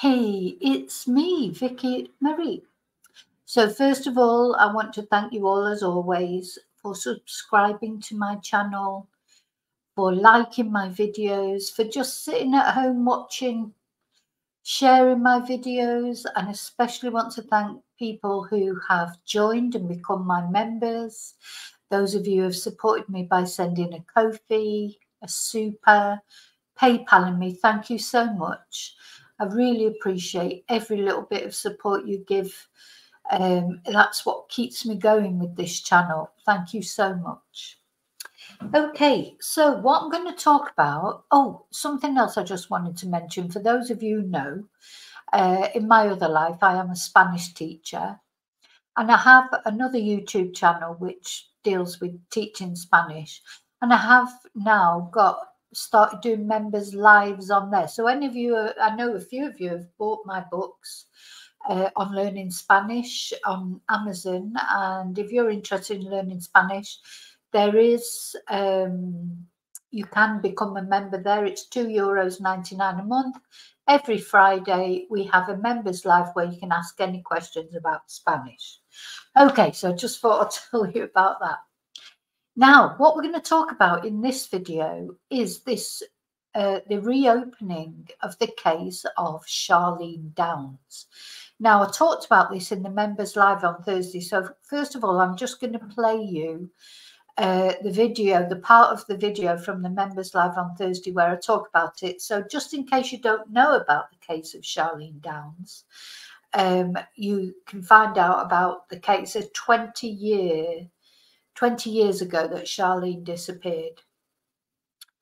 Hey, it's me, Vicky Marie. So first of all, I want to thank you all as always for subscribing to my channel, for liking my videos, for just sitting at home watching, sharing my videos, and especially want to thank people who have joined and become my members. Those of you who have supported me by sending a Ko-fi, a super, PayPaling me, thank you so much. I really appreciate every little bit of support you give. That's what keeps me going with this channel. Thank you so much. Okay, so what I'm going to talk about, something else I just wanted to mention. For those of you who know, in my other life, I am a Spanish teacher, and I have another YouTube channel which deals with teaching Spanish, and I have now started doing members lives on there. So any of you, I know a few of you have bought my books on learning Spanish on Amazon, and if you're interested in learning Spanish, there is you can become a member there. It's €2.99 a month. Every Friday we have a members live where you can ask any questions about Spanish. Okay, so I just thought I'd tell you about that. Now, what we're going to talk about in this video is this the reopening of the case of Charlene Downes. Now, I talked about this in the members live on Thursday. So first of all, I'm just going to play you the video, the part of the video from the members live on Thursday where I talk about it. So just in case you don't know about the case of Charlene Downes, you can find out about the case of 20 years ago that Charlene disappeared.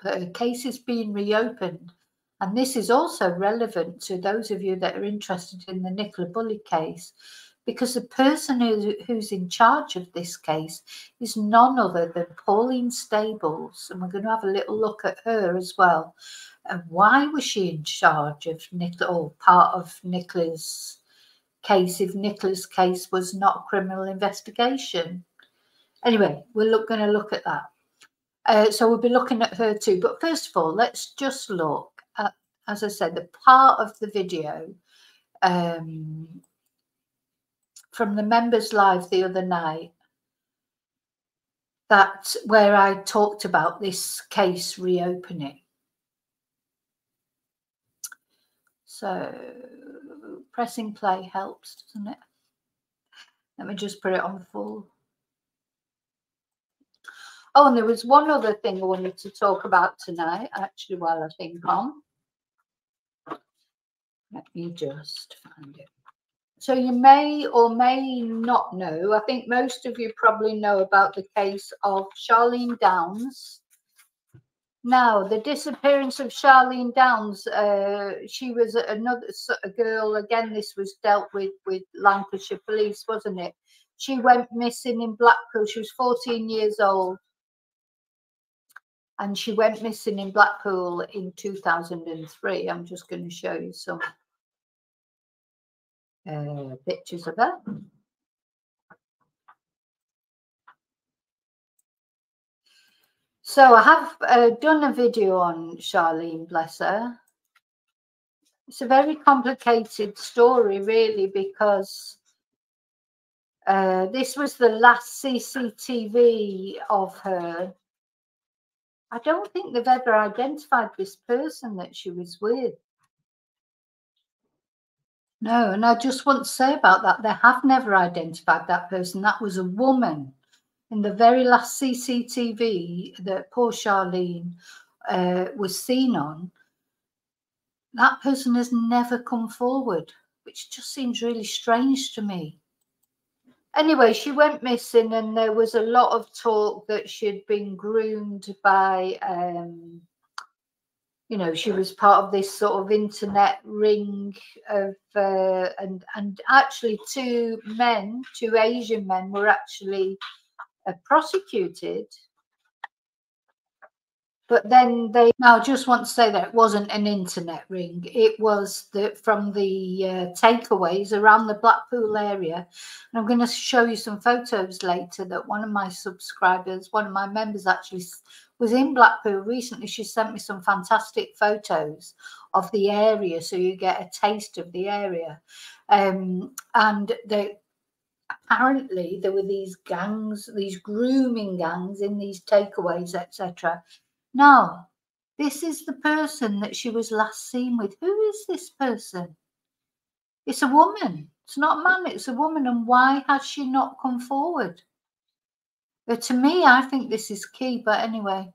But her case is being reopened. And this is also relevant to those of you that are interested in the Nicola Bully case, because the person who's in charge of this case is none other than Pauline Stables. And we're going to have a little look at her as well. And why was she in charge of Nicola, or part of Nicola's case, if Nicola's case was not a criminal investigation? Anyway, we're going to look at that. So we'll be looking at her too. But first of all, let's just look at, as I said, the part of the video from the members live the other night where I talked about this case reopening. So pressing play helps, doesn't it? Let me just put it on full. Oh, and there was one other thing I wanted to talk about tonight, actually, while I think on. Let me just find it. So you may or may not know, I think most of you probably know about the case of Charlene Downes. Now, the disappearance of Charlene Downes, she was a girl, again, this was dealt with Lancashire police, wasn't it? She went missing in Blackpool. She was 14 years old. And she went missing in Blackpool in 2003. I'm just going to show you some pictures of her. So I have done a video on Charlene, bless her. It's a very complicated story, really, because this was the last CCTV of her. I don't think they've ever identified this person that she was with. No, and I just want to say about that, they have never identified that person. That was a woman. In the very last CCTV that poor Charlene was seen on, that person has never come forward, which just seems really strange to me. Anyway, she went missing, and there was a lot of talk that she'd been groomed by, you know, she was part of this sort of internet ring of, and actually two Asian men were actually prosecuted But then they, now I just want to say that it wasn't an internet ring. It was from the takeaways around the Blackpool area. And I'm going to show you some photos later that one of my subscribers, one of my members actually was in Blackpool recently. She sent me some fantastic photos of the area, so you get a taste of the area. And apparently there were these gangs, these grooming gangs in these takeaways, etc. Now, this is the person that she was last seen with. Who is this person? It's a woman. It's not a man, it's a woman. And why has she not come forward? But to me, I think this is key. But anyway,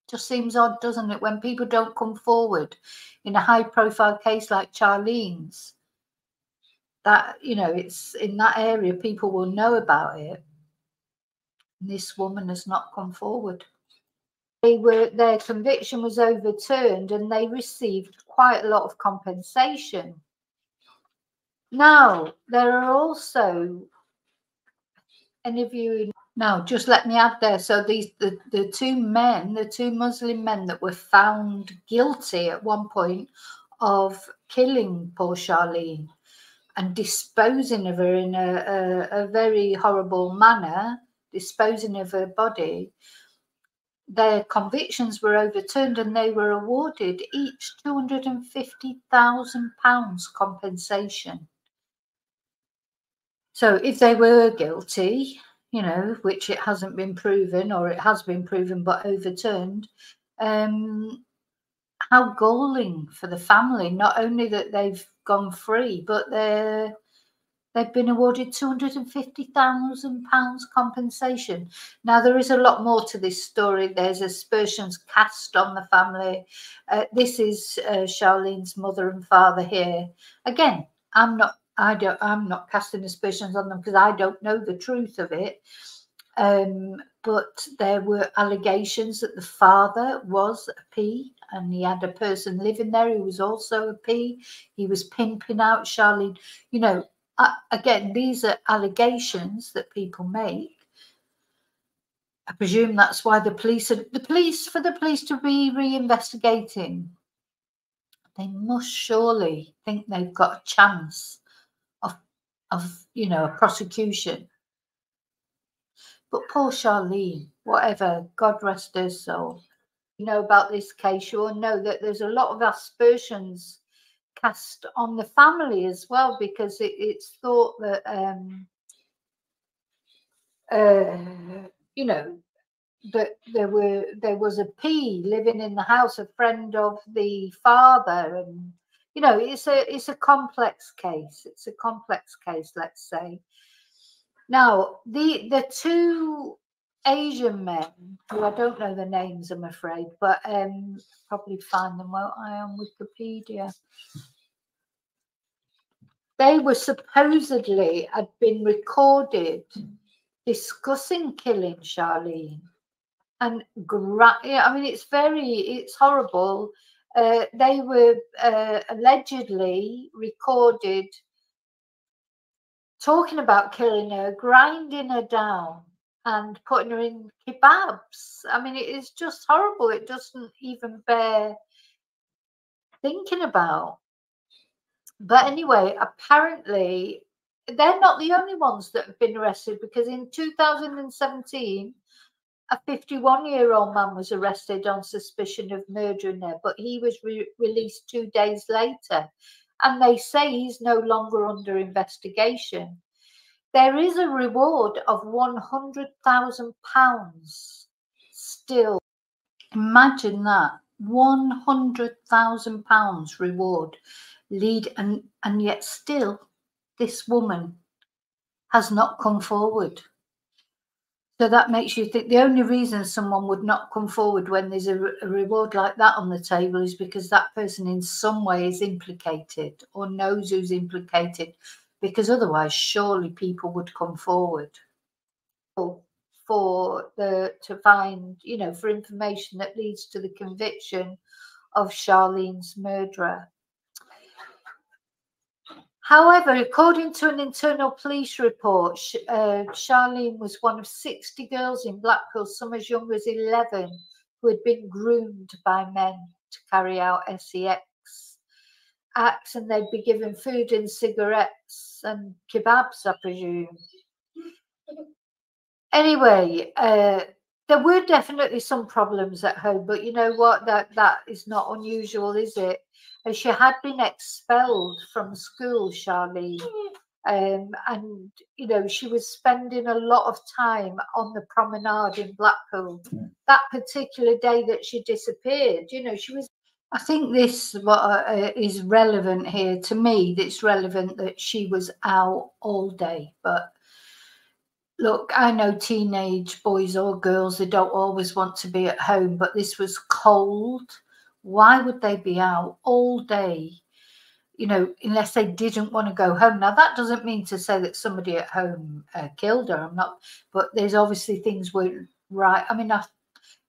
just seems odd, doesn't it, when people don't come forward in a high-profile case like Charlene's, that, you know, it's in that area, people will know about it. And this woman has not come forward. Their conviction was overturned and they received quite a lot of compensation. Now, there are also interviewing. Now, just let me add there. So the two men, the two Muslim men that were found guilty at one point of killing poor Charlene and disposing of her in a very horrible manner, disposing of her body, their convictions were overturned and they were awarded each £250,000 compensation. So if they were guilty, you know, which it hasn't been proven, or it has been proven but overturned, how galling for the family, not only that they've gone free, but they've been awarded £250,000 compensation. Now, there is a lot more to this story. There's aspersions cast on the family. This is Charlene's mother and father here. Again, I'm not casting aspersions on them because I don't know the truth of it. But there were allegations that the father was a P and he had a person living there who was also a P. He was pimping out Charlene. You know, again, these are allegations that people make. I presume that's why for the police to be reinvestigating, they must surely think they've got a chance of you know, a prosecution. But poor Charlene, whatever, God rest her soul. You know about this case, you all know that there's a lot of aspersions cast on the family as well, because it's thought that you know, that there was a P living in the house, a friend of the father, and you know, it's a complex case. It's a complex case, let's say. Now, the two Asian men, who I don't know the names, I'm afraid, but probably find them, won't I, on Wikipedia. They were supposedly had been recorded discussing killing Charlene, and I mean, it's horrible. They were allegedly recorded talking about killing her, grinding her down and putting her in kebabs. I mean, it is just horrible. It doesn't even bear thinking about. But anyway, apparently they're not the only ones that have been arrested, because in 2017, a 51-year-old man was arrested on suspicion of murdering her, but he was released 2 days later. And they say he's no longer under investigation. There is a reward of £100,000 still. Imagine that, £100,000 reward and yet still this woman has not come forward. So that makes you think the only reason someone would not come forward when there's a reward like that on the table is because that person in some way is implicated or knows who's implicated, because otherwise surely people would come forward to find, you know, for information that leads to the conviction of Charlene's murderer. However, according to an internal police report, Charlene was one of 60 girls in Blackpool, some as young as 11, who had been groomed by men to carry out sex acts, and they'd be given food and cigarettes and kebabs, I presume. Anyway, there were definitely some problems at home, but you know what? That is not unusual, is it? As she had been expelled from school, Charlene, and you know, she was spending a lot of time on the promenade in Blackpool. That particular day that she disappeared, you know, she was. I think this is relevant here to me. It's relevant that she was out all day, but. Look, I know teenage boys or girls, they don't always want to be at home, but this was cold. Why would they be out all day, you know, unless they didn't want to go home? Now, that doesn't mean to say that somebody at home killed her. I'm not, but there's obviously things weren't right. I mean,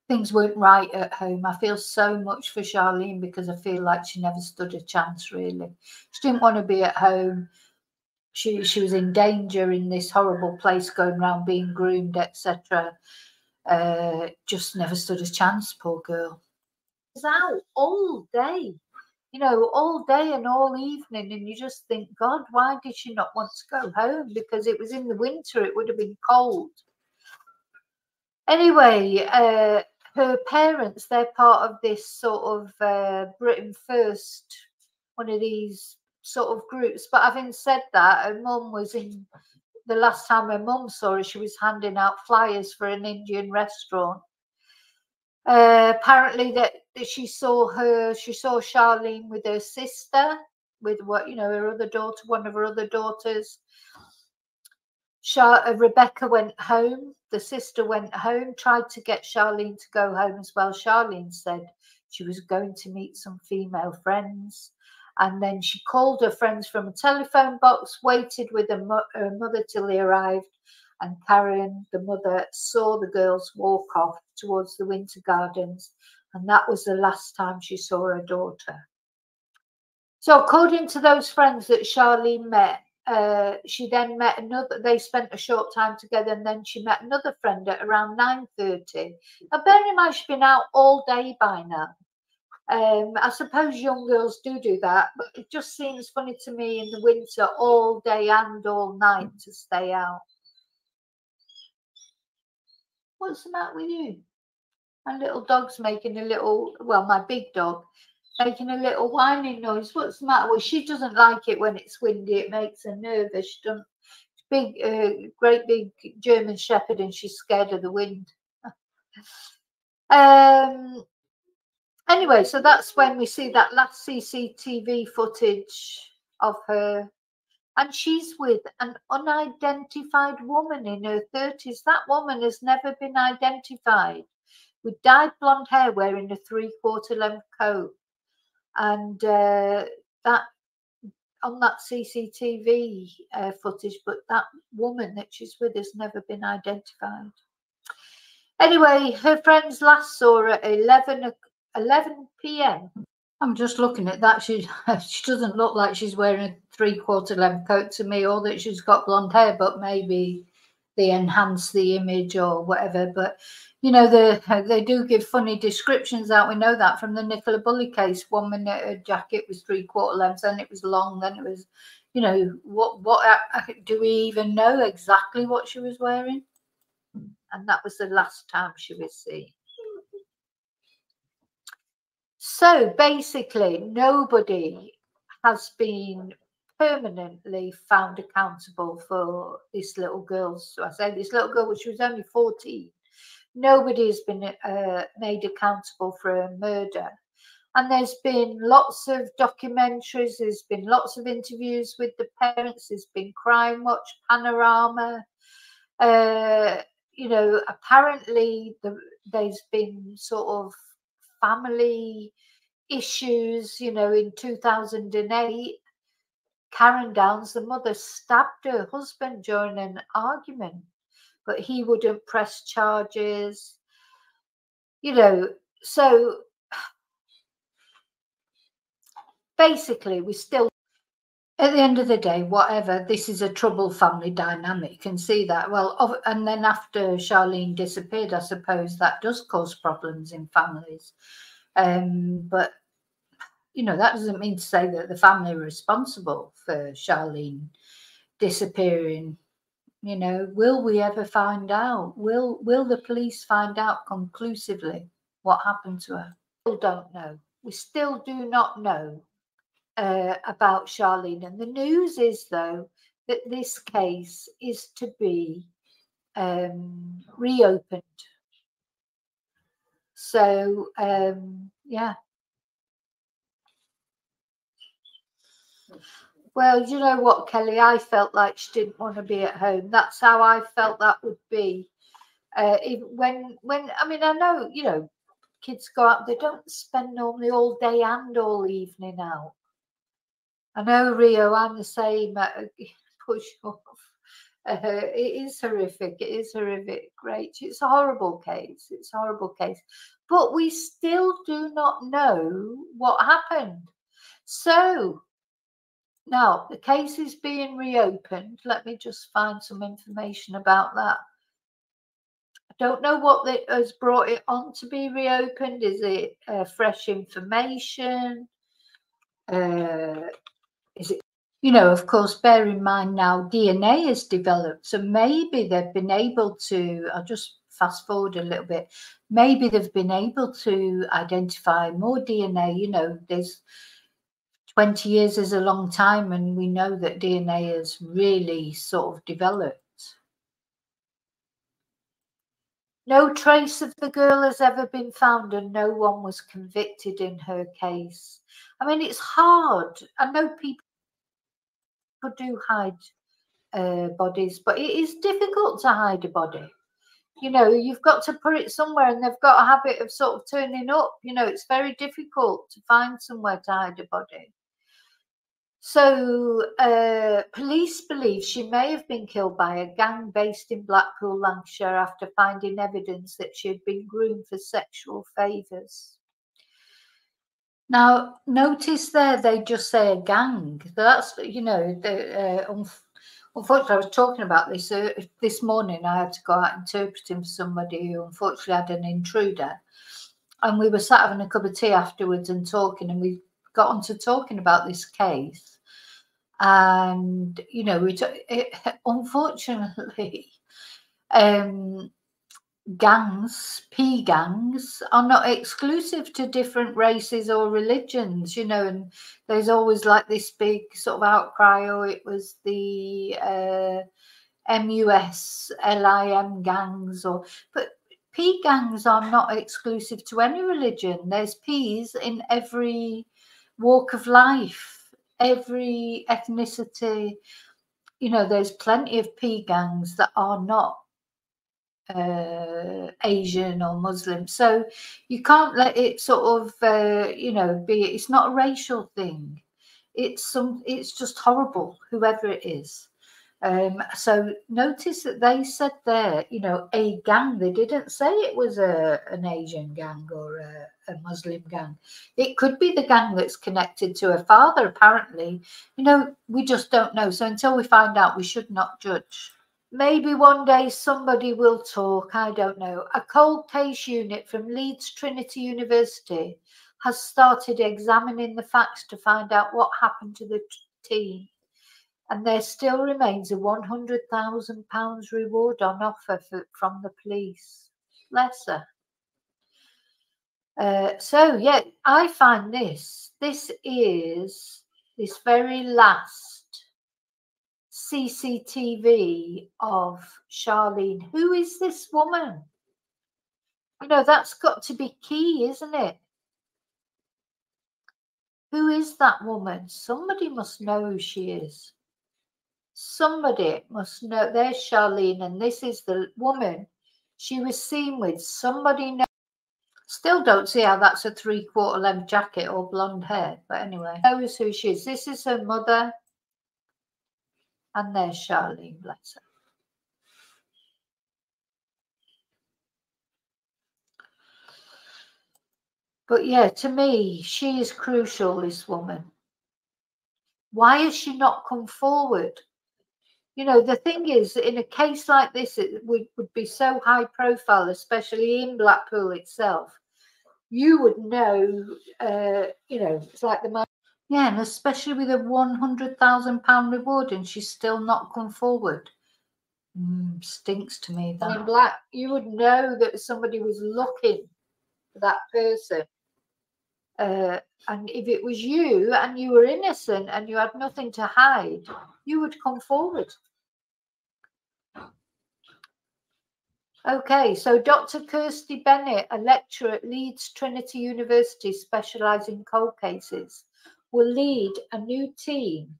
things weren't right at home. I feel so much for Charlene because I feel like she never stood a chance, really. She didn't want to be at home. She was in danger in this horrible place, going around being groomed, etc. Just never stood a chance, poor girl. She was out all day, you know, all day and all evening, and you just think, God, why did she not want to go home? Because it was in the winter, it would have been cold. Anyway, her parents, they're part of this sort of Britain First, one of these sort of groups. But having said that, her mum was in, the last time her mum saw her, she was handing out flyers for an Indian restaurant. Apparently that she saw Charlene with her sister, with what, you know, her other daughter, one of her other daughters. Rebecca went home, the sister went home, tried to get Charlene to go home as well. Charlene said she was going to meet some female friends. And then she called her friends from a telephone box, waited with her mother till they arrived, and Karen, the mother, saw the girls walk off towards the Winter Gardens, and that was the last time she saw her daughter. So according to those friends that Charlene met, she then met another, they spent a short time together, and then she met another friend at around 9:30. Now, bear in mind, she's been out all day by now. I suppose young girls do that, but it just seems funny to me in the winter, all day and all night, to stay out. What's the matter with you? My little dog's making a little, well, my big dog, making a little whining noise. What's the matter? Well, she doesn't like it when it's windy. It makes her nervous. She doesn't. Big, great big German Shepherd, and she's scared of the wind. Anyway, so that's when we see that last CCTV footage of her. And she's with an unidentified woman in her 30s. That woman has never been identified, with dyed blonde hair, wearing a 3/4 length coat. And that on that CCTV footage, but that woman that she's with has never been identified. Anyway, her friends last saw her at 11 p.m. I'm just looking at that. She doesn't look like she's wearing a 3/4 length coat to me, or that she's got blonde hair, but maybe they enhance the image or whatever. But you know, they do give funny descriptions out. We know that from the Nicola Bully case. 1 minute her jacket was 3/4 length, then it was long, then it was, you know, what do we even know exactly what she was wearing? And that was the last time she was seen. So basically, nobody has been permanently found accountable for this little girl. So I say this little girl, she was only 14. Nobody has been made accountable for her murder. And there's been lots of documentaries, there's been lots of interviews with the parents, there's been Crime Watch, Panorama. You know, apparently there's been sort of family issues. You know, in 2008, Karen Downes, the mother, stabbed her husband during an argument, but he wouldn't press charges. You know, so basically we still At the end of the day, whatever, this is a troubled family dynamic. You can see that. Well, and then after Charlene disappeared, I suppose that does cause problems in families. But, you know, that doesn't mean to say that the family are responsible for Charlene disappearing. You know, will we ever find out? Will the police find out conclusively what happened to her? We still don't know. We still do not know about Charlene. And the news is, though, that this case is to be reopened. So, yeah. Well, you know what, Kelly? I felt like she didn't want to be at home. That's how I felt that would be. When I mean, I know, you know, kids go out, they don't spend normally all day and all evening out. I know, Rio, I'm the same. Push off. It is horrific. It is horrific. Great. It's a horrible case. It's a horrible case. But we still do not know what happened. So now the case is being reopened. Let me just find some information about that. I don't know what has brought it on to be reopened. Is it fresh information? Is it, you know, of course, bear in mind now DNA has developed. So maybe they've been able to, I'll just fast forward a little bit. Maybe they've been able to identify more DNA. You know, there's 20 years is a long time, and we know that DNA has really sort of developed. No trace of the girl has ever been found, and no one was convicted in her case. I mean, it's hard. I know people do hide bodies, but it is difficult to hide a body. You know, you've got to put it somewhere, and they've got a habit of sort of turning up. You know, it's very difficult to find somewhere to hide a body. So police believe she may have been killed by a gang based in Blackpool, Lancashire, after finding evidence that she had been groomed for sexual favours. Now, notice there they just say a gang. That's, you know, unfortunately, I was talking about this this morning. I had to go out interpreting for somebody who unfortunately had an intruder. And we were sat having a cup of tea afterwards and talking, and we got on to talking about this case. And, you know, unfortunately, gangs, P gangs, are not exclusive to different races or religions, you know, and there's always like this big sort of outcry, oh, it was the MUSLIM gangs, but P gangs are not exclusive to any religion. There's P's in every walk of life, every ethnicity. You know, there's plenty of P gangs that are not Asian or Muslim, so you can't let it sort of you know, it's not a racial thing. It's just horrible, whoever it is. So notice that they said there, you know, a gang. They didn't say it was an Asian gang or a Muslim gang. It could be the gang that's connected to her father, apparently. You know, we just don't know. So until we find out, we should not judge. Maybe one day somebody will talk, I don't know. A cold case unit from Leeds Trinity University has started examining the facts to find out what happened to the teen. And there still remains a £100,000 reward on offer from the police. Bless her. So, yeah, I find this is this very last CCTV of Charlene. Who is this woman? You know, that's got to be key, isn't it? Who is that woman? Somebody must know who she is. Somebody must know. There's Charlene, and this is the woman she was seen with. Somebody knows. Still don't see how that's a 3/4 length jacket or blonde hair, but anyway, knows who she is. This is her mother, and there's Charlene, bless her. But yeah, to me, she is crucial, this woman. Why has she not come forward? You know, the thing is, in a case like this, it would be so high profile, especially in Blackpool itself. You would know, you know, it's like the... Yeah, and especially with a £100,000 reward, and she's still not come forward. Stinks to me that. In Black, you would know that somebody was looking for that person. And if it was you and you were innocent and you had nothing to hide, you would come forward. Okay, so Dr. Kirsty Bennett, a lecturer at Leeds Trinity University specialising in cold cases, will lead a new team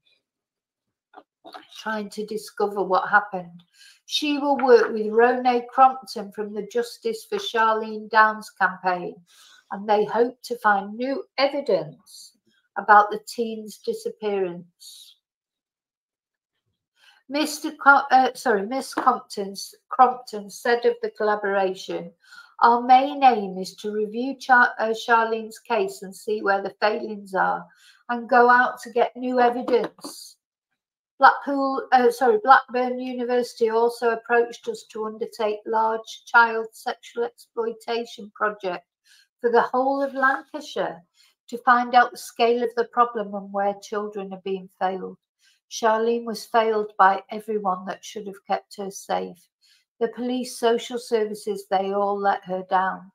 trying to discover what happened. She will work with Rone Crompton from the Justice for Charlene Downes campaign, and they hope to find new evidence about the teen's disappearance. Miss Crompton said of the collaboration, "Our main aim is to review Charlene's case and see where the failings are and go out to get new evidence." Blackburn University also approached us to undertake large child sexual exploitation project for the whole of Lancashire to find out the scale of the problem and where children are being failed. Charlene was failed by everyone that should have kept her safe. The police, social services, they all let her down.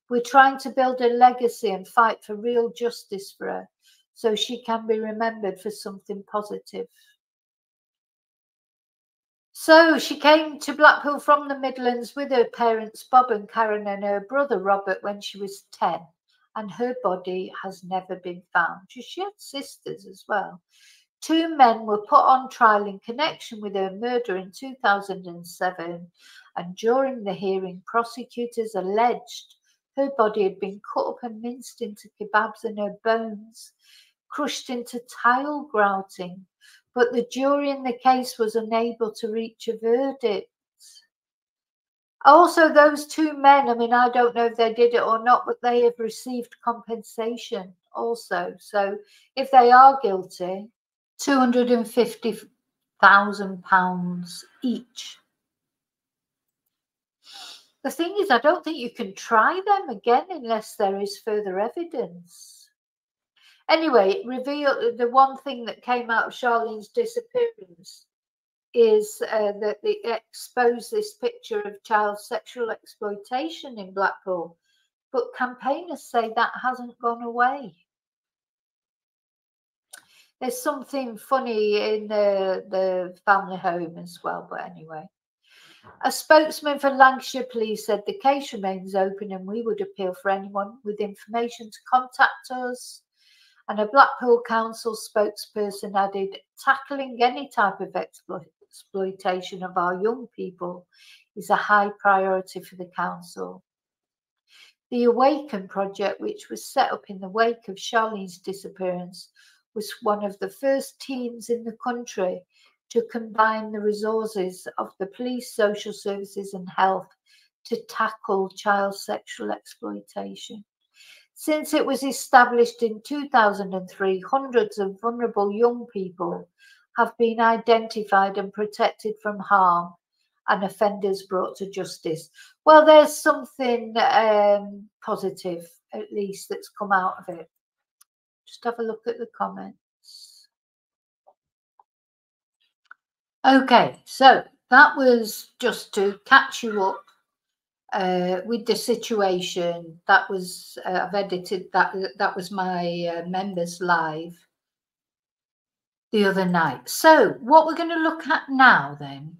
We're trying to build a legacy and fight for real justice for her so she can be remembered for something positive. So she came to Blackpool from the Midlands with her parents Bob and Karen and her brother Robert when she was 10, and her body has never been found. She had sisters as well. 2 men were put on trial in connection with her murder in 2007, and during the hearing, prosecutors alleged her body had been cut up and minced into kebabs and her bones crushed into tile grouting, but the jury in the case was unable to reach a verdict. Also, those 2 men, I mean, I don't know if they did it or not, but they have received compensation also. So if they are guilty, £250,000 each. The thing is, I don't think you can try them again unless there is further evidence. Anyway, it revealed the one thing that came out of Charlene's disappearance is that they exposed this picture of child sexual exploitation in Blackpool, but campaigners say that hasn't gone away. There's something funny in the family home as well, but anyway. A spokesman for Lancashire Police said the case remains open and we would appeal for anyone with information to contact us. And a Blackpool Council spokesperson added, tackling any type of exploitation of our young people is a high priority for the council. The Awaken project, which was set up in the wake of Charlene's disappearance, was one of the first teams in the country to combine the resources of the police, social services and health to tackle child sexual exploitation. Since it was established in 2003, hundreds of vulnerable young people have been identified and protected from harm and offenders brought to justice. Well, there's something positive, at least, that's come out of it. Just have a look at the comments. Okay, so that was just to catch you up with the situation. That was I've edited that. That was my members live the other night. So what we're going to look at now then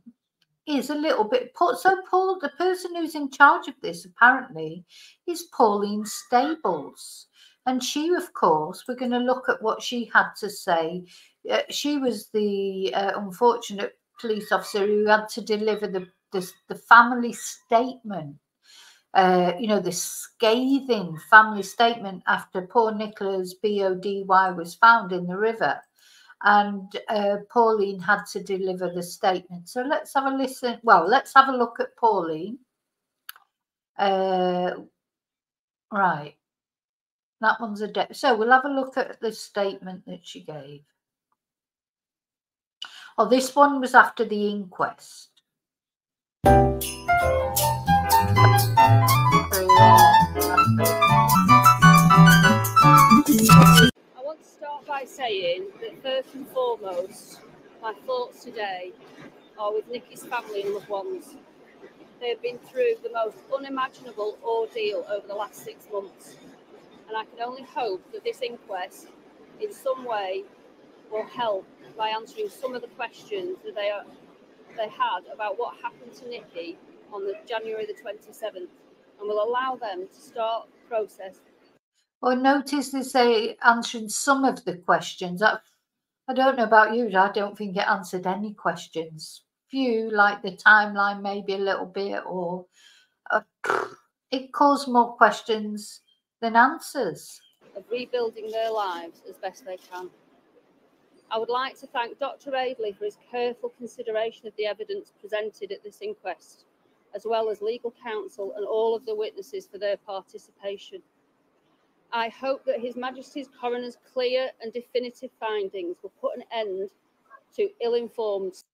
is a little bit. So Paul, the person who's in charge of this apparently is Pauline Stables, and she, of course, we're going to look at what she had to say. She was the unfortunate police officer who had to deliver the family statement, you know, the scathing family statement after poor Nicola's BODY was found in the river, and Pauline had to deliver the statement. So let's have a listen. Well, let's have a look at Pauline. Right, that one's a so we'll have a look at the statement that she gave. Oh, this one was after the inquest. I want to start by saying that first and foremost, my thoughts today are with Nicky's family and loved ones. They have been through the most unimaginable ordeal over the last 6 months, and I can only hope that this inquest in some way will help by answering some of the questions that they had about what happened to Nicky on the January the 27th, and will allow them to start the process. Well, notice they say answering some of the questions. I don't know about you, I don't think it answered any questions. Few, like the timeline, maybe a little bit, or it caused more questions than answers. Of rebuilding their lives as best they can. I would like to thank Dr. Aidley for his careful consideration of the evidence presented at this inquest, as well as legal counsel and all of the witnesses for their participation. I hope that His Majesty's Coroner's clear and definitive findings will put an end to ill-informed.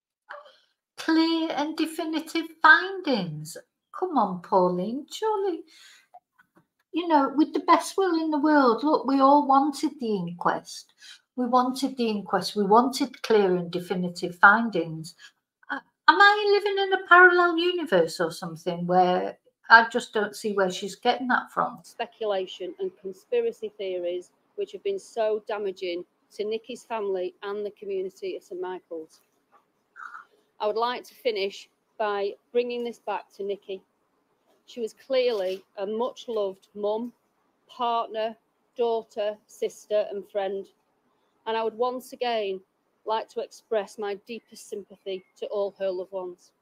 Clear and definitive findings? Come on, Pauline, surely, you know, with the best will in the world, look, we all wanted the inquest. We wanted the inquest. We wanted clear and definitive findings. Am I living in a parallel universe or something where I just don't see where she's getting that from? Speculation and conspiracy theories which have been so damaging to Nicky's family and the community at St Michael's. I would like to finish by bringing this back to Nicky. She was clearly a much-loved mum, partner, daughter, sister and friend. And I would once again like to express my deepest sympathy to all her loved ones.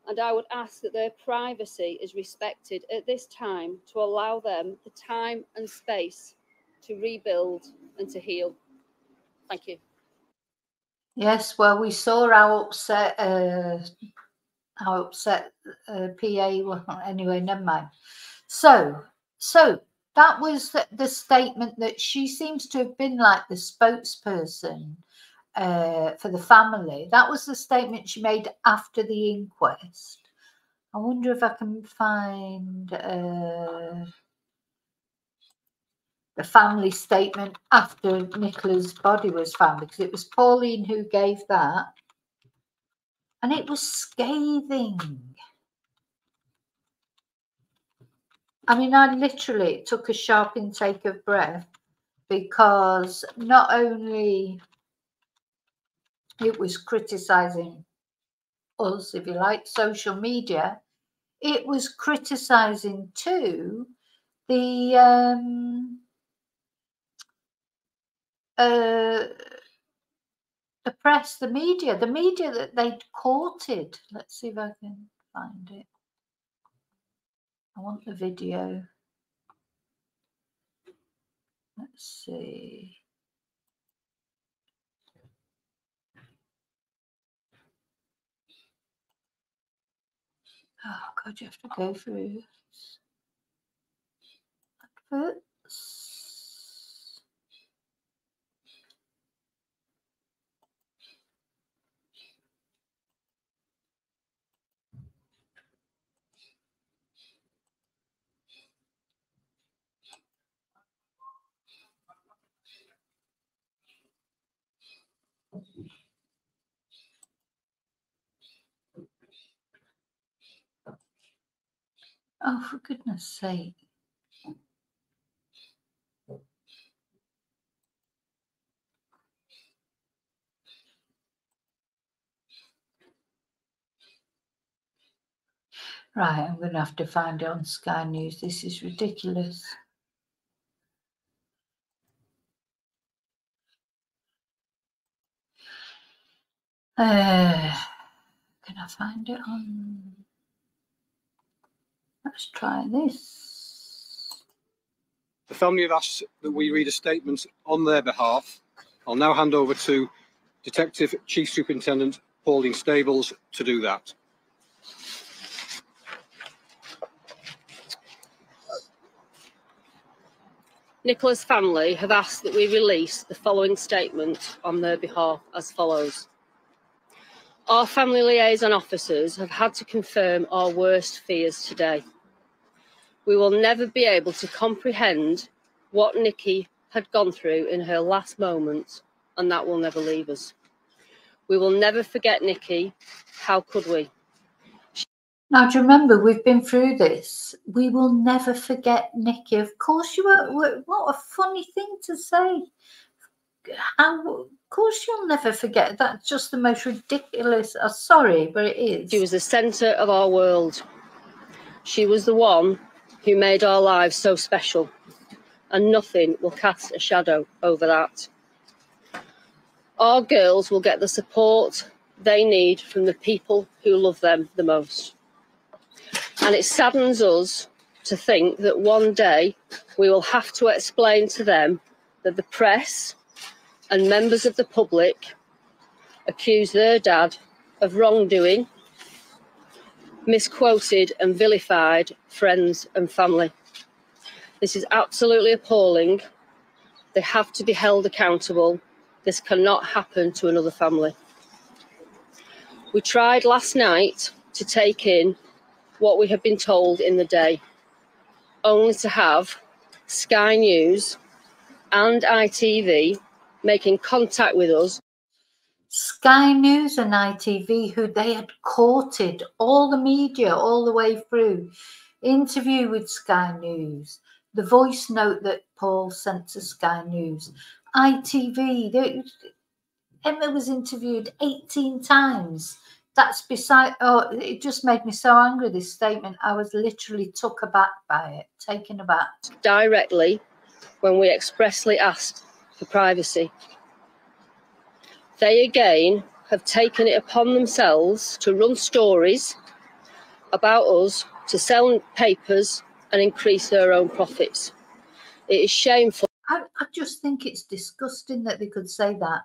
And I would ask that their privacy is respected at this time to allow them the time and space to rebuild and to heal. Thank you. Yes, well, we saw how upset PA was. Anyway, never mind. So that was the statement that she seems to have been like the spokesperson for the family. That was the statement she made after the inquest. I wonder if I can find the family statement after Nicola's body was found, because it was Pauline who gave that, and it was scathing. I mean, I literally took a sharp intake of breath, because not only it was criticising us, if you like, social media, it was criticising too the press, the media that they'd courted. Let's see if I can find it. I want the video. Let's see. Oh God, you have to go through adverts. Oh, for goodness sake. Right, I'm going to have to find it on Sky News. This is ridiculous. Can I find it on? Let's try this. The family have asked that we read a statement on their behalf. I'll now hand over to Detective Chief Superintendent Pauline Stables to do that. Nicola's family have asked that we release the following statement on their behalf as follows. Our family liaison officers have had to confirm our worst fears today. We will never be able to comprehend what Nikki had gone through in her last moments, and that will never leave us. We will never forget Nikki. How could we? Now, do you remember, we've been through this. We will never forget Nikki. Of course you were. What a funny thing to say. Of course you'll never forget. That's just the most ridiculous. Sorry, but it is. She was the centre of our world. She was the one who made our lives so special, and nothing will cast a shadow over that. Our girls will get the support they need from the people who love them the most. And it saddens us to think that one day we will have to explain to them that the press and members of the public accuse their dad of wrongdoing, misquoted and vilified friends and family. This is absolutely appalling. They have to be held accountable. This cannot happen to another family. We tried last night to take in what we had been told in the day, only to have Sky News and ITV making contact with us. Sky News and ITV, who they had courted, all the media all the way through. Interview with Sky News, the voice note that Paul sent to Sky News. ITV, Emma was interviewed 18 times. That's beside, oh, it just made me so angry, this statement. I was literally took aback by it, taken aback. Directly when we expressly asked for privacy. They again have taken it upon themselves to run stories about us, to sell papers and increase their own profits. It is shameful. I just think it's disgusting that they could say that.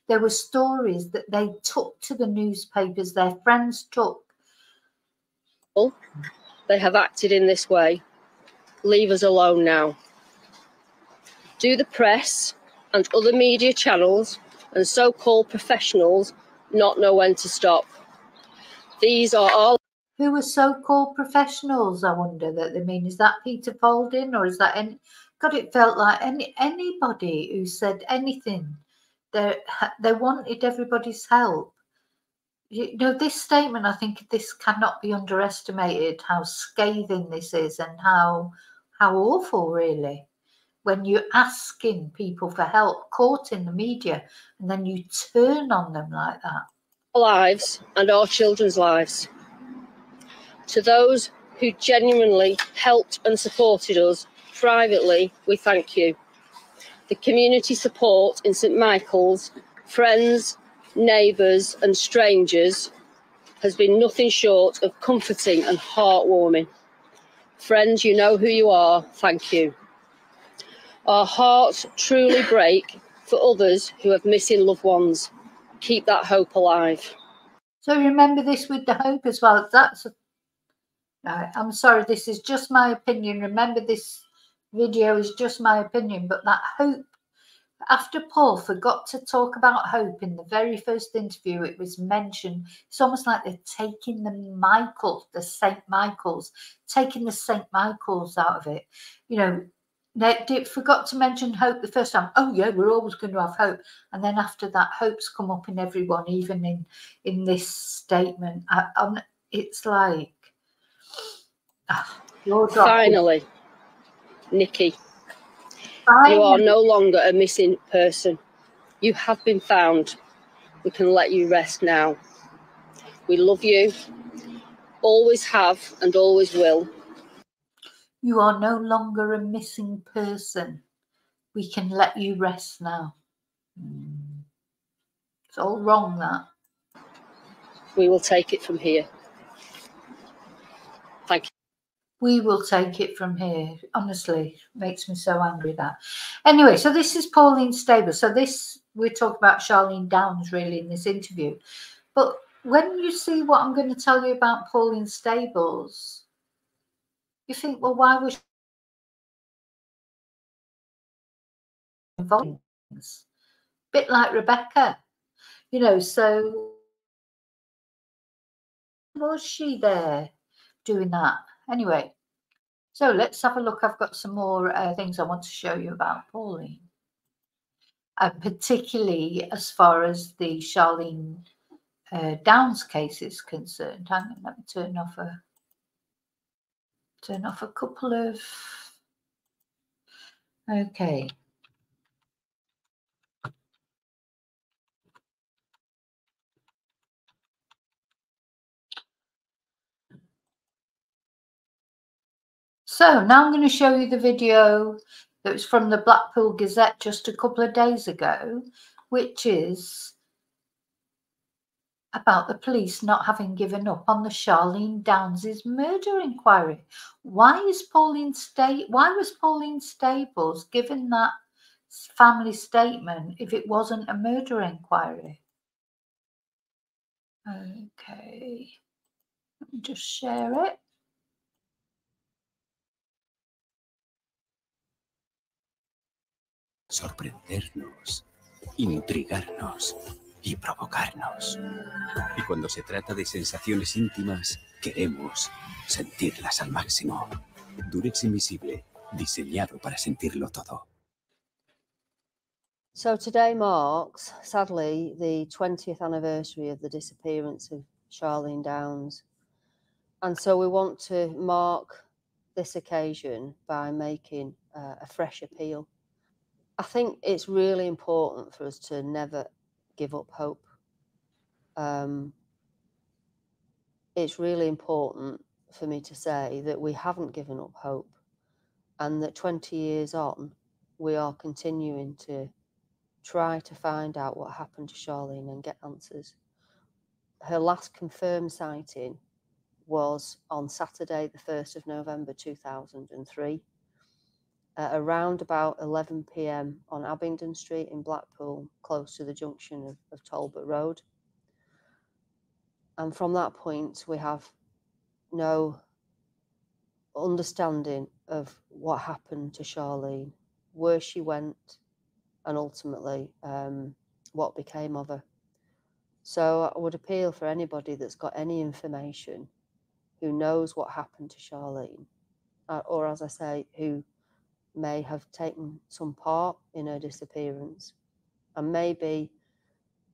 There were stories that they took to the newspapers, their friends took. They have acted in this way. Leave us alone now. Do the press and other media channels and so-called professionals not know when to stop? These are all. Who are so-called professionals, I wonder that they mean? Is that Peter Folding, or is that any? God, it felt like anybody who said anything. They wanted everybody's help. You know, this statement, I think this cannot be underestimated, how scathing this is and how awful, really, when you're asking people for help, caught in the media, and then you turn on them like that. Our lives and our children's lives. To those who genuinely helped and supported us privately, we thank you. The community support in St Michael's, friends, neighbours and strangers has been nothing short of comforting and heartwarming. Friends, you know who you are. Thank you. Our hearts truly break for others who have missing loved ones. Keep that hope alive. So remember this with the hope as well. No, I'm sorry, this is just my opinion. Remember, this video is just my opinion, but that hope, after Paul forgot to talk about hope in the very first interview, it was mentioned. It's almost like they're taking the St. Michael's, taking the St. Michael's out of it. You know, they forgot to mention hope the first time. Oh yeah, we're always going to have hope. And then after that, hope's come up in everyone, even in this statement. It's like, finally, Nikki, you are no longer a missing person. You have been found. We can let you rest now. We love you, always have and always will. You are no longer a missing person. We can let you rest now. It's all wrong, that. We will take it from here. Thank you. We will take it from here. Honestly, makes me so angry, that. Anyway, so this is Pauline Stables. So we're talking about Charlene Downes really in this interview. But when you see what I'm going to tell you about Pauline Stables, you think, well, why was she involved? A bit like Rebecca, you know, so Was she there doing that? Anyway, so let's have a look. I've got some more things I want to show you about Pauline. Particularly as far as the Charlene Downes case is concerned. Hang on, let me turn off a couple of. Okay. So now I'm going to show you the video that was from the Blackpool Gazette just a couple of days ago, which is about the police not having given up on the Charlene Downes' murder inquiry. Why was Pauline Stables given that family statement if it wasn't a murder inquiry? Okay, let me just share it. Sorprendernos, intrigarnos y provocarnos. Y cuando se trata de sensaciones íntimas, queremos sentirlas al máximo. Durex Invisible, diseñado para sentirlo todo. So today marks, sadly, the 20th anniversary of the disappearance of Charlene Downes. And so we want to mark this occasion by making a fresh appeal. I think it's really important for us to never give up hope. It's really important for me to say that we haven't given up hope, and that 20 years on, we are continuing to try to find out what happened to Charlene and get answers. Her last confirmed sighting was on Saturday, the 1st of November 2003. Around about 11 p.m. on Abingdon Street in Blackpool, close to the junction of Talbot Road. And from that point, we have no understanding of what happened to Charlene, where she went, and ultimately what became of her. So I would appeal for anybody that's got any information, who knows what happened to Charlene, or as I say, who may have taken some part in her disappearance, and maybe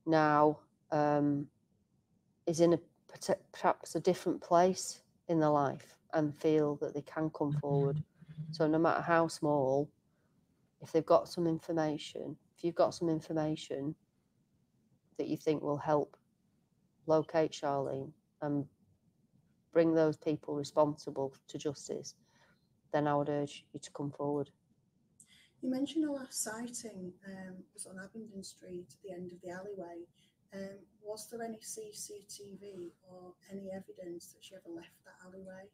now is in perhaps a different place in their life and feel that they can come forward. So no matter how small, if they've got some information, if you've got some information that you think will help locate Charlene and bring those people responsible to justice, then I would urge you to come forward. You mentioned the last sighting was on Abingdon Street at the end of the alleyway. Was there any CCTV or any evidence that she ever left that alleyway?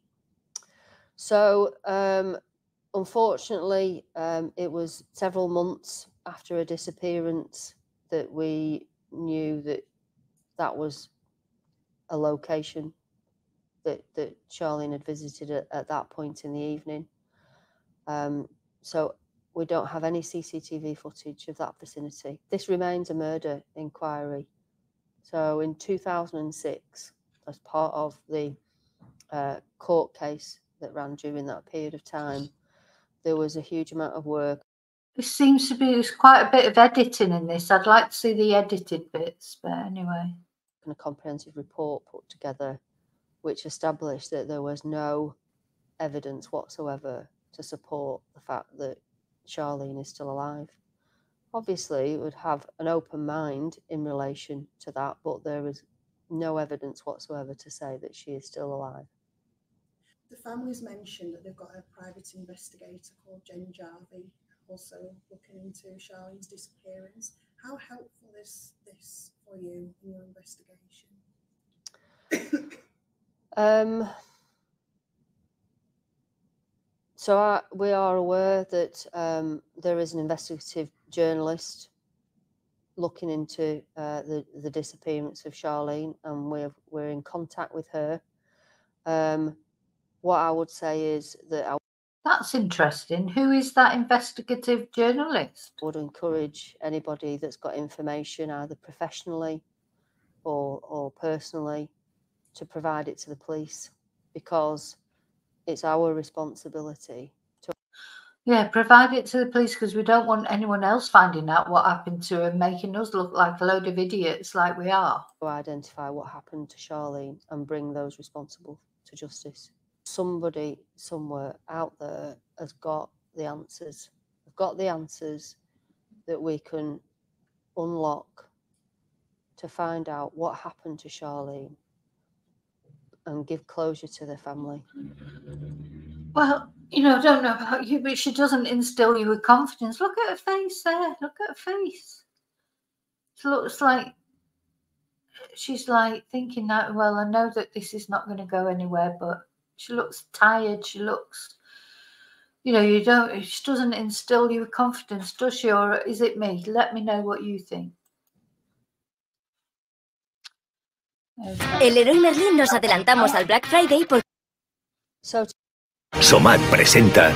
So, unfortunately, it was several months after her disappearance that we knew that that was a location that Charlene had visited at that point in the evening. So we don't have any CCTV footage of that vicinity. This remains a murder inquiry. So in 2006, as part of the court case that ran during that period of time, there was a huge amount of work. It seems to be there's quite a bit of editing in this. I'd like to see the edited bits, but anyway. And a comprehensive report put together which established that there was no evidence whatsoever to support the fact that Charlene is still alive. Obviously, it would have an open mind in relation to that, but there is no evidence whatsoever to say that she is still alive. The family's mentioned that they've got a private investigator called Jen Jarvie also looking into Charlene's disappearance. How helpful is this for you in your investigation? So we are aware that there is an investigative journalist looking into the disappearance of Charlene, and we're in contact with her. What I would say is that that's interesting. Who is that investigative journalist? I would encourage anybody that's got information, either professionally or personally, to provide it to the police, because it's our responsibility to... Yeah, provide it to the police, because we don't want anyone else finding out what happened to her, making us look like a load of idiots like we are. To identify what happened to Charlene and bring those responsible to justice. Somebody somewhere out there has got the answers. They've got the answers that we can unlock to find out what happened to Charlene and give closure to the family. Well, you know, I don't know about you, but she doesn't instill you with confidence. Look at her face there. Look at her face. She looks like she's like thinking that, well, I know that this is not going to go anywhere, but she looks tired. She looks, you know, she doesn't instill you with confidence, does she? Or is it me? Let me know what you think. El Leroy Merlin nos adelantamos al Black Friday por... Somat presenta.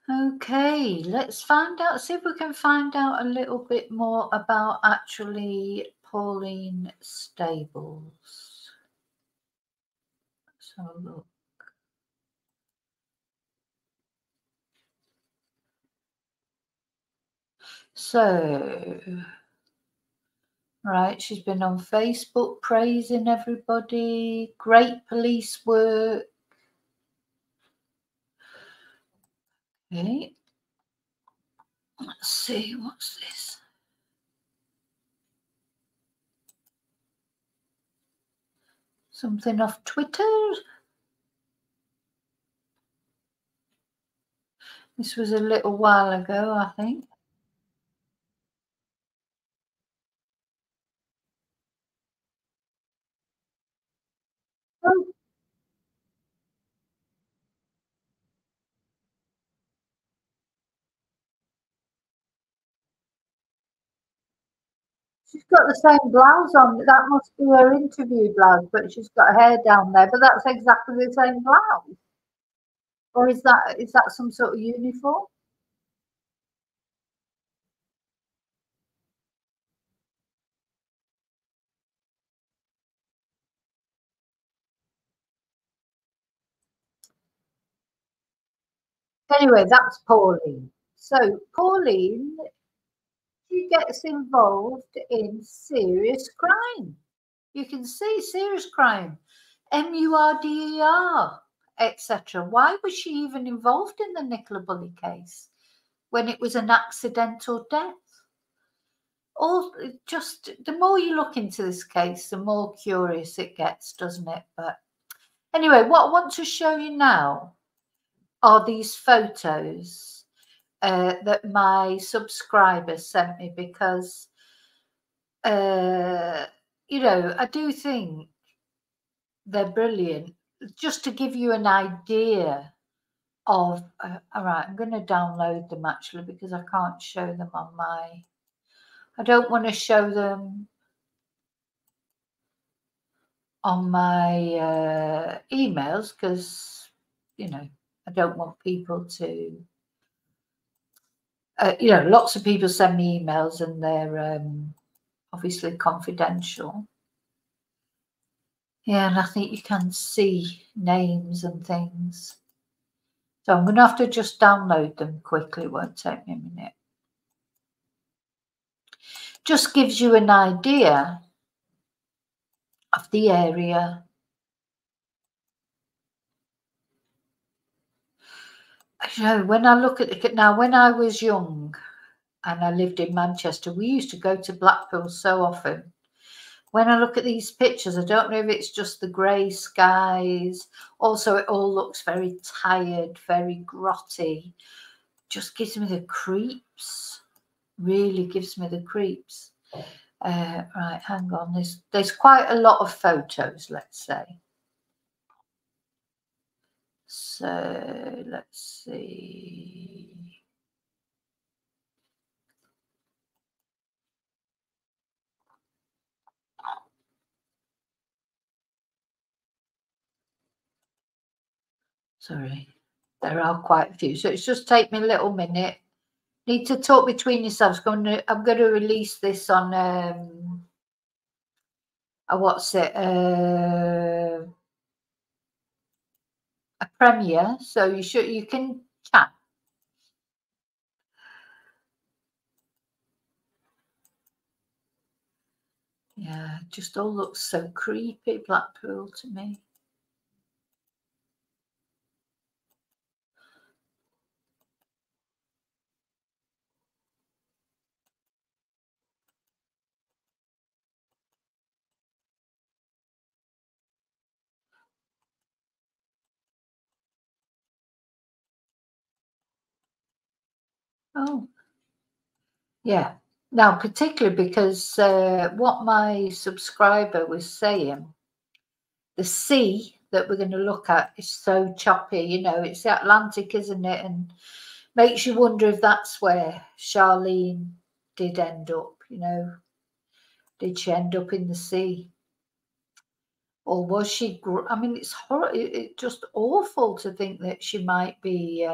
Okay, let's find out, see if we can find out a little bit more about actually Pauline Stables. Let's have a look. So, right, she's been on Facebook praising everybody, great police work. Okay, let's see, what's this? Something off Twitter? This was a little while ago, I think. Oh. She's got the same blouse on. That must be her interview blouse, but she's got hair down there. But that's exactly the same blouse. Or is that some sort of uniform? Anyway, that's Pauline. So Pauline, she gets involved in serious crime. You can see serious crime, murder, etc. Why was she even involved in the Nicola Bully case when it was an accidental death? Or just the more you look into this case, the more curious it gets, doesn't it? But anyway, what I want to show you now are these photos that my subscribers sent me, because you know, I do think they're brilliant. Just to give you an idea of all right, I'm going to download them actually, because I can't show them on my, I don't want to show them on my emails, because you know, I don't want people to you know, lots of people send me emails and they're obviously confidential. Yeah, and I think you can see names and things. So I'm going to have to just download them quickly. It won't take me a minute. Just gives you an idea of the area. You know, when I look at it now, when I was young and I lived in Manchester, we used to go to Blackpool so often. When I look at these pictures, I don't know if it's just the grey skies. Also, it all looks very tired, very grotty. Just gives me the creeps. Really gives me the creeps. Right, hang on. There's quite a lot of photos, let's say. So let's see. Sorry, there are quite a few. So it's just take me a little minute. Need to talk between yourselves. I'm going to release this on what's it, a premiere, so you can chat. Yeah, it just all looks so creepy, Blackpool, to me. Oh, yeah. Now, particularly because what my subscriber was saying, the sea that we're going to look at is so choppy. You know, it's the Atlantic, isn't it? And makes you wonder if that's where Charlene did end up. You know, did she end up in the sea? Or was she? I mean, it's horrible. It's just awful to think that she might be,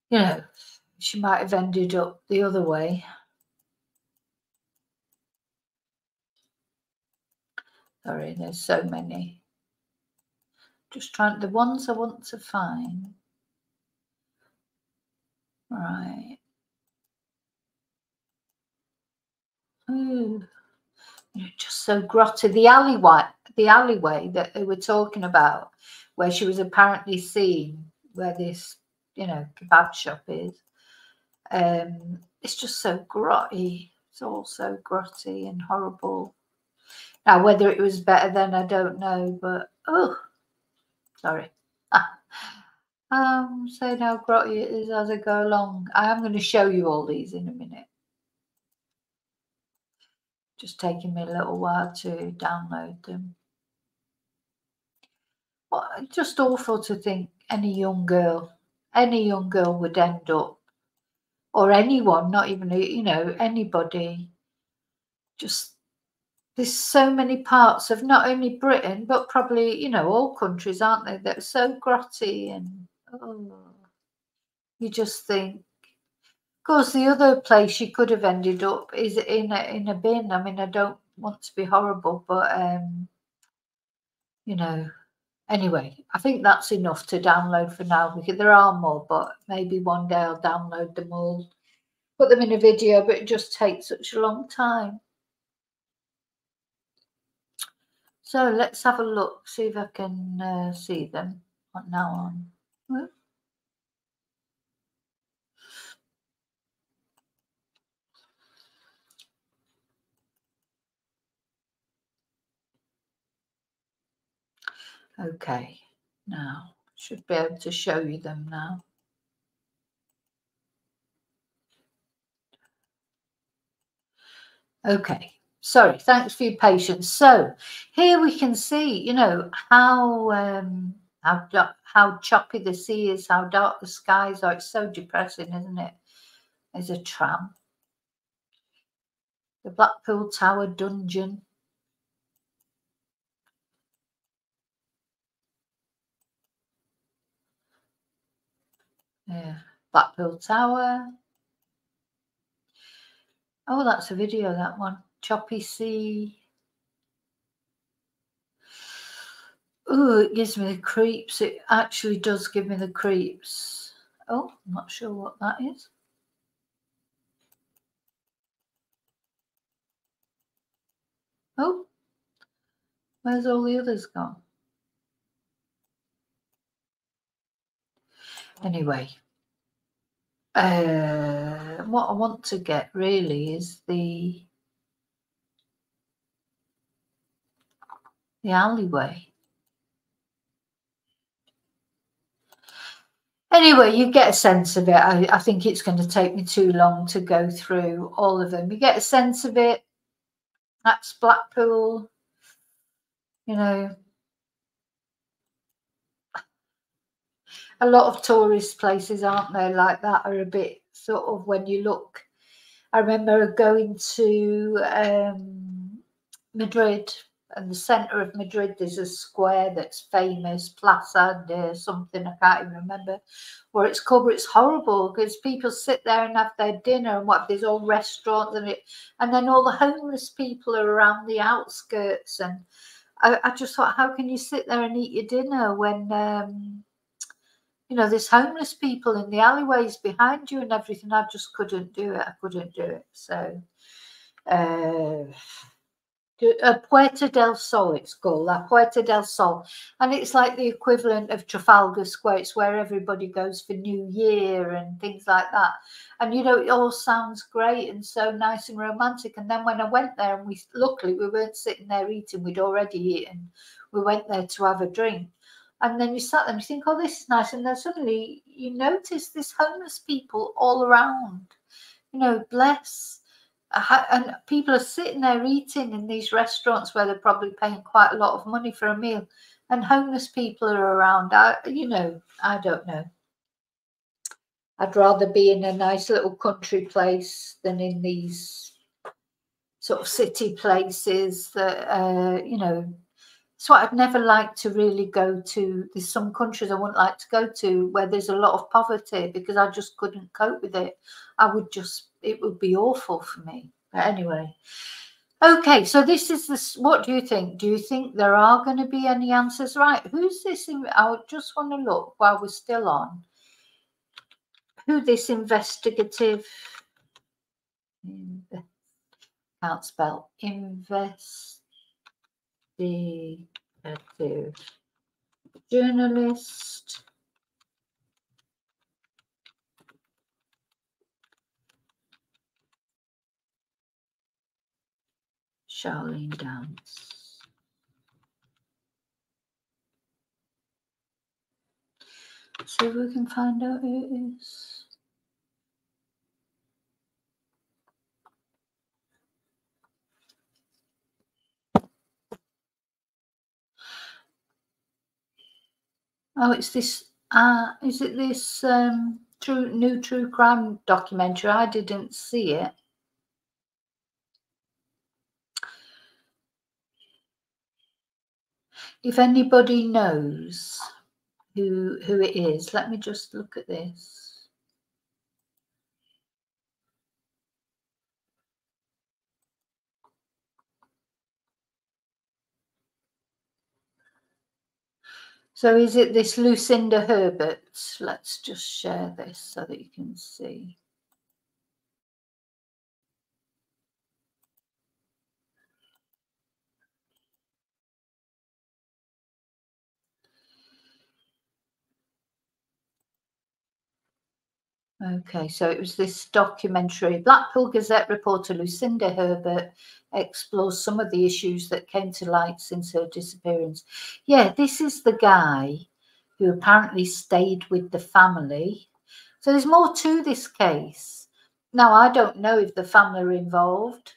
you know, she might have ended up the other way. Sorry, there's so many. Just trying the ones I want to find. Right. Ooh, just so grotty. The alleyway that they were talking about, where she was apparently seen, where this, you know, kebab shop is. It's just so grotty. It's all so grotty and horrible. Now, whether it was better then, I don't know, but oh, sorry. Saying how grotty it is as I go along. I am going to show you all these in a minute. Just taking me a little while to download them. Well, just awful to think any young girl would end up, or anyone, not even, you know, anybody. Just, there's so many parts of not only Britain, but probably, you know, all countries, aren't they, that are so grotty and you just think. Of course, the other place she could have ended up is in a bin. I mean, I don't want to be horrible, but you know. Anyway, I think that's enough to download for now, because there are more, but maybe one day I'll download them all, put them in a video, but it just takes such a long time. So let's have a look, see if I can see them from now on. Whoops. Okay, now should be able to show you them now. Okay, sorry, thanks for your patience. So here we can see, you know, how choppy the sea is, how dark the skies are. It's so depressing, isn't it? There's a tram. The Blackpool Tower dungeon. Yeah, Blackpool Tower. Oh, that's a video, that one. Choppy sea. Oh, it gives me the creeps. It actually does give me the creeps. Oh, I'm not sure what that is. Oh, where's all the others gone? Anyway, what I want to get really is the alleyway. Anyway, you get a sense of it. I think it's going to take me too long to go through all of them. You get a sense of it. That's Blackpool, you know. A lot of tourist places, aren't there, like that, are a bit sort of, when you look. I remember going to Madrid in the centre of Madrid, there's a square that's famous, Plaza de something, I can't even remember, where it's covered. It's horrible because people sit there and have their dinner, and there's all restaurants and then all the homeless people are around the outskirts. And I just thought, how can you sit there and eat your dinner when you know, there's homeless people in the alleyways behind you and everything? I just couldn't do it. I couldn't do it. So Puerta del Sol, it's called, La Puerta del Sol, and it's like the equivalent of Trafalgar Square. It's where everybody goes for New Year and things like that. And you know, it all sounds great and so nice and romantic. And then when I went there, and luckily we weren't sitting there eating, we'd already eaten. We went there to have a drink, and then you sat there and you think, oh, this is nice, and then suddenly you notice there's homeless people all around. You know, bless. And people are sitting there eating in these restaurants where they're probably paying quite a lot of money for a meal, and homeless people are around. You know, I don't know. I'd rather be in a nice little country place than in these sort of city places that, you know. So I'd never like to really go to. There's some countries I wouldn't like to go to where there's a lot of poverty, because I just couldn't cope with it. It would be awful for me. But anyway, okay, so this is this. What do you think? Do you think there are going to be any answers? Right, who's this? I just want to look while we're still on who this investigative, can't spell, investigative journalist Charlene Downes. See if we can find out who it is. Oh, it's this. Is it this new true crime documentary? I didn't see it. If anybody knows who it is, let me just look at this. So is it this Lucinda Herbert? Let's just share this so that you can see. Okay, so it was this documentary. Blackpool Gazette reporter Lucinda Herbert explores some of the issues that came to light since her disappearance. Yeah, this is the guy who apparently stayed with the family. So there's more to this case. Now, I don't know if the family are involved.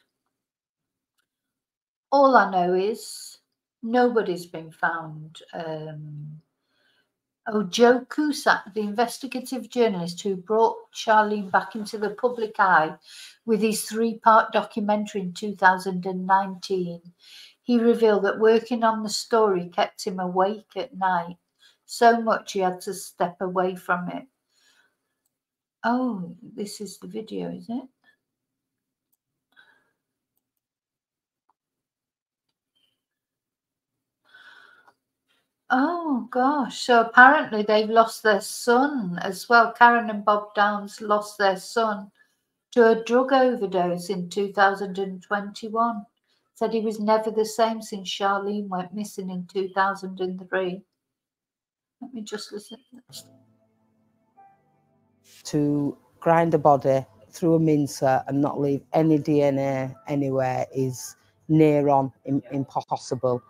All I know is nobody's been found. Joe Cusack, the investigative journalist who brought Charlene back into the public eye with his 3-part documentary in 2019, he revealed that working on the story kept him awake at night, so much he had to step away from it. Oh, this is the video, is it? Oh, gosh. So apparently they've lost their son as well. Karen and Bob Downes lost their son to a drug overdose in 2021. Said he was never the same since Charlene went missing in 2003. Let me just listen to this. To grind a body through a mincer and not leave any DNA anywhere is near on impossible.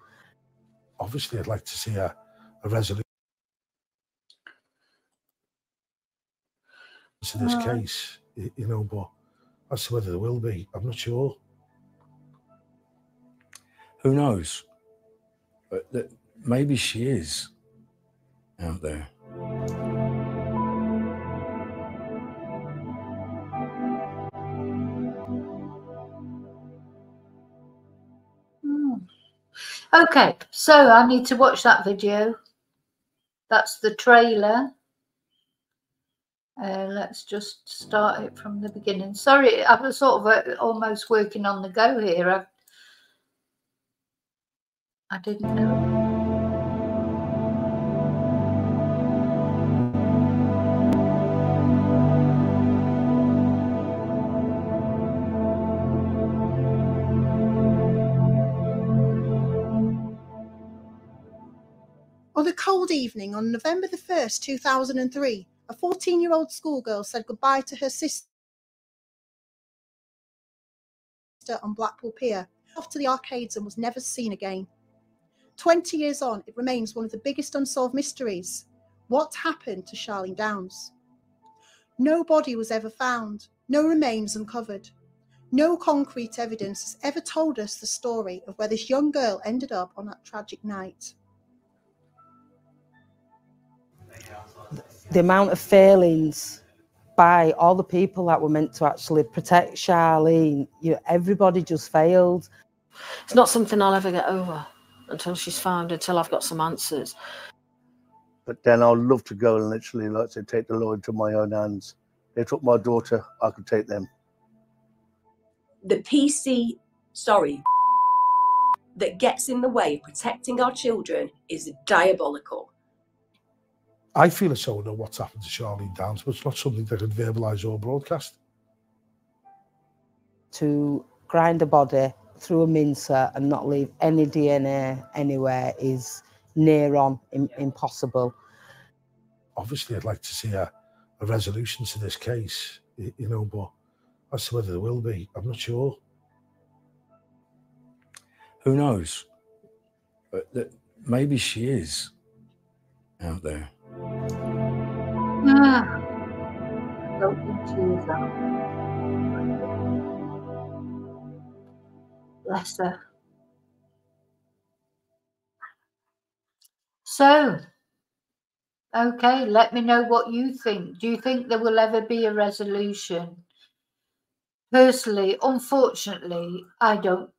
Obviously, I'd like to see a resolution to this case, you know, but as to whether there will be, I'm not sure. Who knows? But maybe she is out there. Okay, so I need to watch that video. That's the trailer. Let's just start it from the beginning. Sorry, I was sort of almost working on the go here. I didn't know. On a cold evening on November the 1st, 2003, a 14-year-old schoolgirl said goodbye to her sister on Blackpool Pier, off to the arcades, and was never seen again. 20 years on, it remains one of the biggest unsolved mysteries. What happened to Charlene Downes? No body was ever found, no remains uncovered. No concrete evidence has ever told us the story of where this young girl ended up on that tragic night. The amount of failings by all the people that were meant to actually protect Charlene, everybody just failed. It's not something I'll ever get over until she's found, until I've got some answers. But then I'd love to go and literally, like I said, take the law into my own hands. They took my daughter, I could take them. The that gets in the way of protecting our children is diabolical. I feel as though I know what's happened to Charlene Downes, but it's not something that could verbalise or broadcast. To grind a body through a mincer and not leave any DNA anywhere is near on impossible. Obviously, I'd like to see a resolution to this case, but as to whether there will be, I'm not sure. Who knows? But maybe she is out there. Bless her. So, okay, let me know what you think. Do you think there will ever be a resolution? Personally, unfortunately, I don't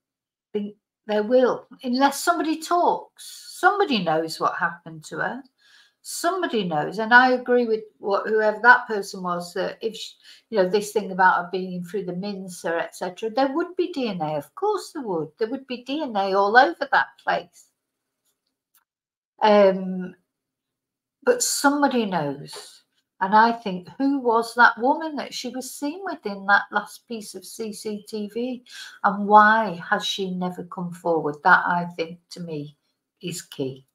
think there will, unless somebody talks. Somebody knows what happened to her. Somebody knows, and I agree with whoever that person was, that if this thing about her being through the mincer, etc., there would be DNA. Of course there would. There would be DNA all over that place. But somebody knows, and I think, who was that woman that she was seen with in that last piece of CCTV, and why has she never come forward? That, I think, to me, is key.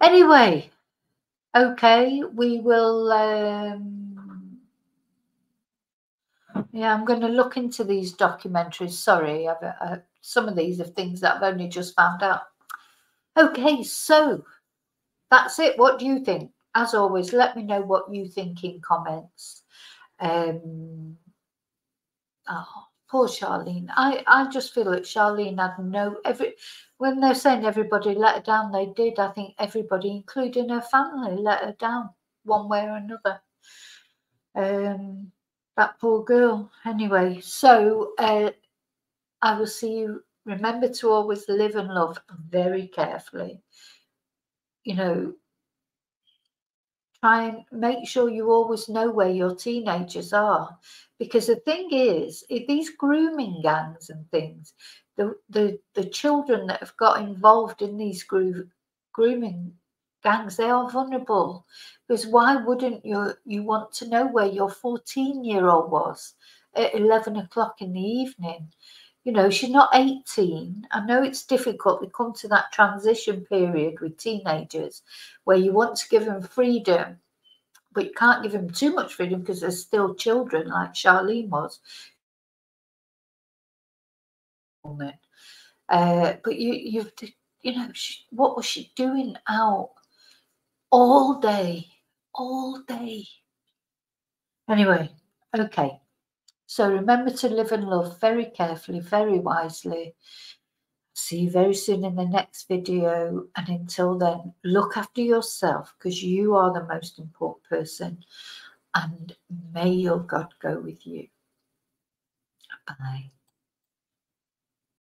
Anyway, okay, we will, I'm going to look into these documentaries. Sorry, some of these are things that I've only just found out. Okay, so that's it. What do you think? As always, let me know what you think in comments. Poor Charlene. I just feel that Charlene had when they're saying everybody let her down, they did. I think everybody, including her family, let her down one way or another. That poor girl. Anyway, so I will see you. Remember to always live and love very carefully. Try and make sure you always know where your teenagers are, because the thing is, if these grooming gangs and things, the children that have got involved in these grooming gangs, they are vulnerable. Because why wouldn't you want to know where your 14-year-old was at 11 o'clock in the evening? She's not 18. I know it's difficult. We come to that transition period with teenagers where you want to give them freedom, but you can't give them too much freedom because they're still children, like Charlene was. But what was she doing out all day? Anyway, okay. So remember to live and love very carefully, very wisely. See you very soon in the next video. And until then, look after yourself, because you are the most important person. And may your God go with you. Bye.